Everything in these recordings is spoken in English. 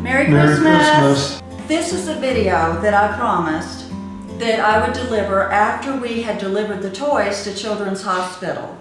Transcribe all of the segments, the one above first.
Merry Christmas! This is a video that I promised that I would deliver after we had delivered the toys to Children's Hospital.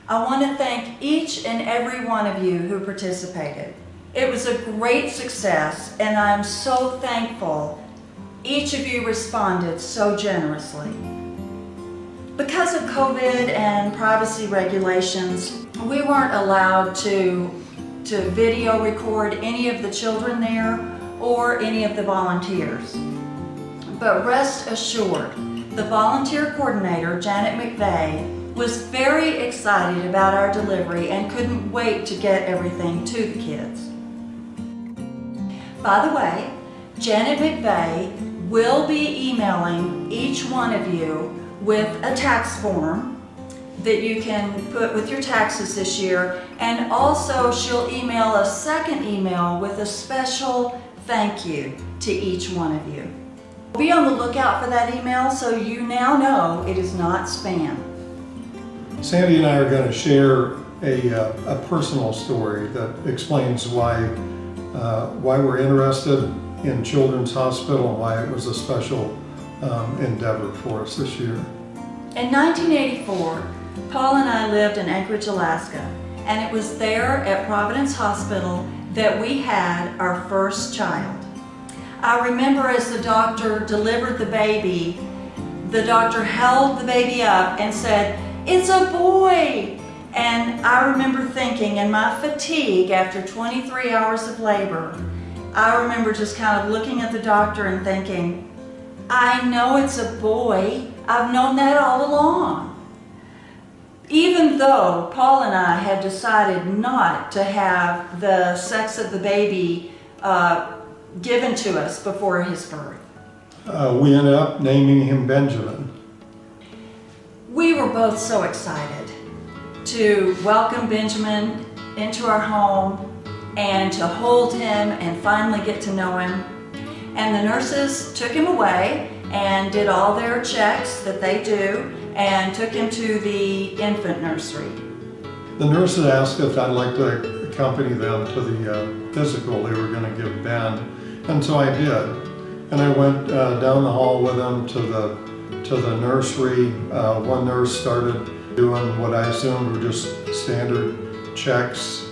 I want to thank each and every one of you who participated. It was a great success, and I'm so thankful each of you responded so generously. Because of COVID and privacy regulations, we weren't allowed to video record any of the children there or any of the volunteers. But rest assured, the volunteer coordinator, Janet McVeigh, was very excited about our delivery and couldn't wait to get everything to the kids. By the way, Janet McVeigh will be emailing each one of you with a tax form that you can put with your taxes this year, and also she'll email a second email with a special thank you to each one of you. Be on the lookout for that email so you now know it is not spam. Sandy and I are going to share a personal story that explains why we're interested in Children's Hospital and why it was a special endeavor for us this year. In 1984, Paul and I lived in Anchorage, Alaska, and it was there at Providence Hospital that we had our first child. I remember as the doctor delivered the baby, the doctor held the baby up and said, "It's a boy!" And I remember thinking, in my fatigue after 23 hours of labor, I remember just kind of looking at the doctor and thinking, I know it's a boy. I've known that all along. Even though Paul and I had decided not to have the sex of the baby given to us before his birth. We ended up naming him Benjamin. We were both so excited to welcome Benjamin into our home and to hold him and finally get to know him. And the nurses took him away and did all their checks that they do and took him to the infant nursery. The nurses asked if I'd like to accompany them to the physical they were going to give Ben, and so I did. And I went down the hall with them to the nursery. One nurse started doing what I assumed were just standard checks.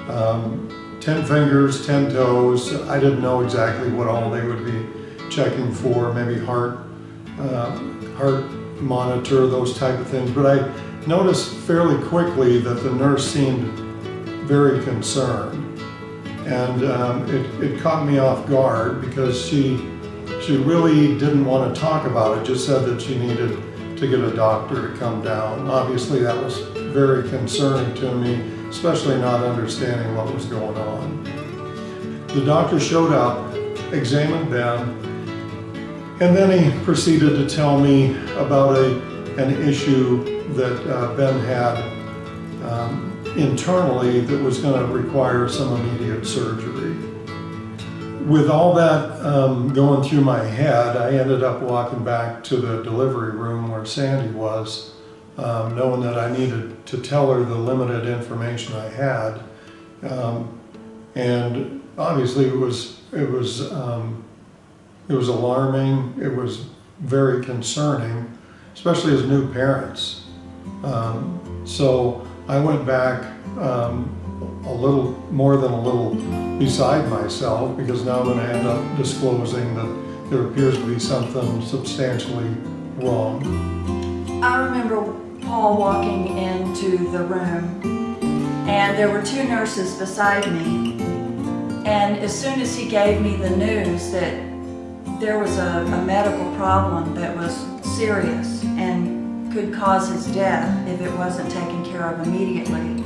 10 fingers, 10 toes. I didn't know exactly what all they would be checking for, maybe heart heart monitor, those type of things. But I noticed fairly quickly that the nurse seemed very concerned. And it caught me off guard because she really didn't want to talk about it, just said that she needed to get a doctor to come down. Obviously that was very concerning to me, especially not understanding what was going on. The doctor showed up, examined Ben, and then he proceeded to tell me about an issue that Ben had internally that was going to require some immediate surgery. With all that going through my head, I ended up walking back to the delivery room where Sandy was, knowing that I needed to tell her the limited information I had. And obviously it was alarming. It was very concerning, especially as new parents. So I went back a little more than a little beside myself, because now I'm going to end up disclosing that there appears to be something substantially wrong. I remember Paul walking into the room, and there were two nurses beside me. And as soon as he gave me the news that there was a medical problem that was serious and could cause his death if it wasn't taken care of immediately,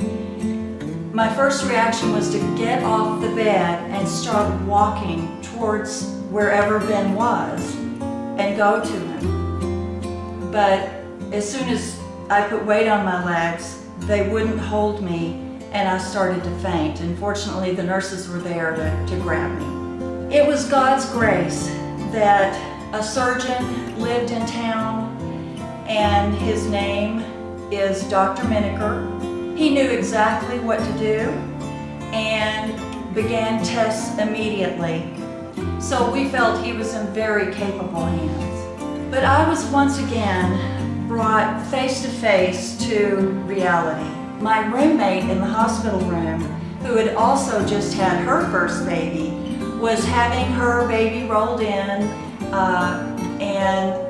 my first reaction was to get off the bed and start walking towards wherever Ben was and go to him. But as soon as I put weight on my legs, they wouldn't hold me and I started to faint. And fortunately, the nurses were there to grab me. It was God's grace that a surgeon lived in town, and his name is Dr. Miniker. He knew exactly what to do and began tests immediately. So we felt he was in very capable hands. But I was once again brought face to face to reality. My roommate in the hospital room, who had also just had her first baby, was having her baby rolled in, and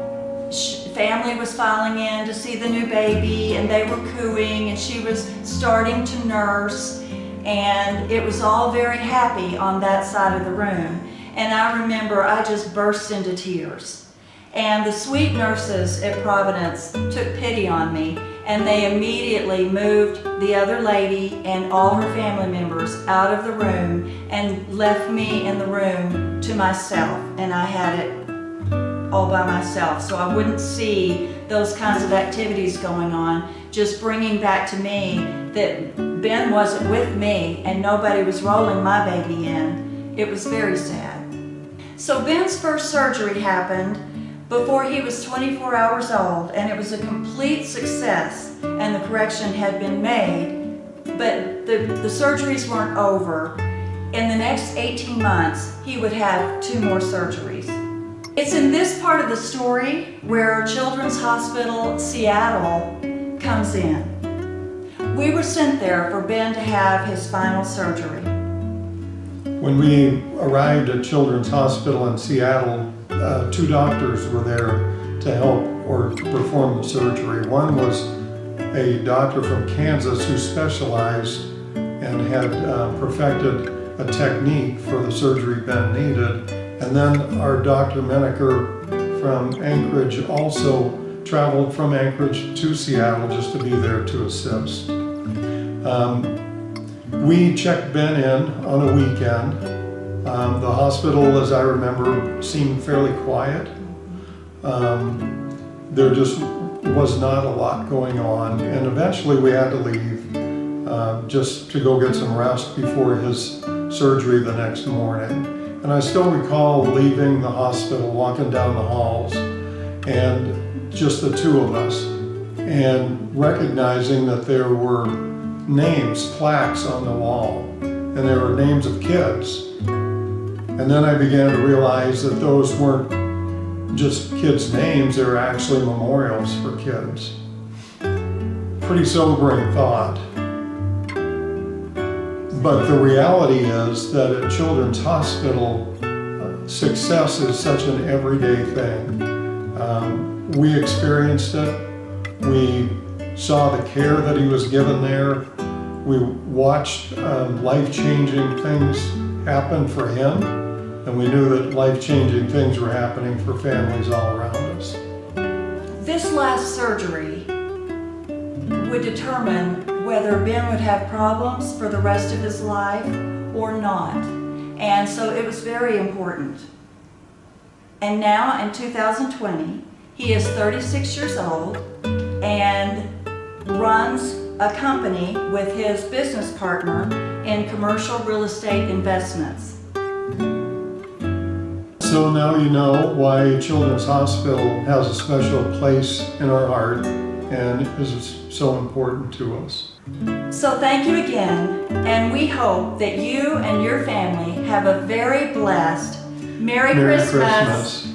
family was filing in to see the new baby, and they were cooing, and she was starting to nurse, and it was all very happy on that side of the room. And I remember I just burst into tears. And the sweet nurses at Providence took pity on me, and they immediately moved the other lady and all her family members out of the room and left me in the room to myself. And I had it all by myself, so I wouldn't see those kinds of activities going on, just bringing back to me that Ben wasn't with me and nobody was rolling my baby in. It was very sad. So Ben's first surgery happened before he was 24 hours old, and it was a complete success, and the correction had been made, but the surgeries weren't over. In the next 18 months, he would have 2 more surgeries. It's in this part of the story where Children's Hospital Seattle comes in. We were sent there for Ben to have his final surgery. When we arrived at Children's Hospital in Seattle, 2 doctors were there to help or perform the surgery. One was a doctor from Kansas who specialized and had perfected a technique for the surgery Ben needed. And then our Dr. Miniker from Anchorage also traveled from Anchorage to Seattle just to be there to assist. We checked Ben in on a weekend. The hospital, as I remember, seemed fairly quiet. There just was not a lot going on, and eventually we had to leave just to go get some rest before his surgery the next morning. And I still recall leaving the hospital, walking down the halls, and just the 2 of us, and recognizing that there were names, plaques on the wall, and there were names of kids. And then I began to realize that those weren't just kids' names, they were actually memorials for kids. Pretty sobering thought. But the reality is that at Children's Hospital, success is such an everyday thing. We experienced it. We saw the care that he was given there. We watched life-changing things happen for him, and we knew that life-changing things were happening for families all around us. This last surgery would determine whether Ben would have problems for the rest of his life or not. And so it was very important. And now in 2020, he is 36 years old and runs a company with his business partner in commercial real estate investments. So now you know why Children's Hospital has a special place in our heart and is so important to us. So thank you again, and we hope that you and your family have a very blessed Merry Christmas.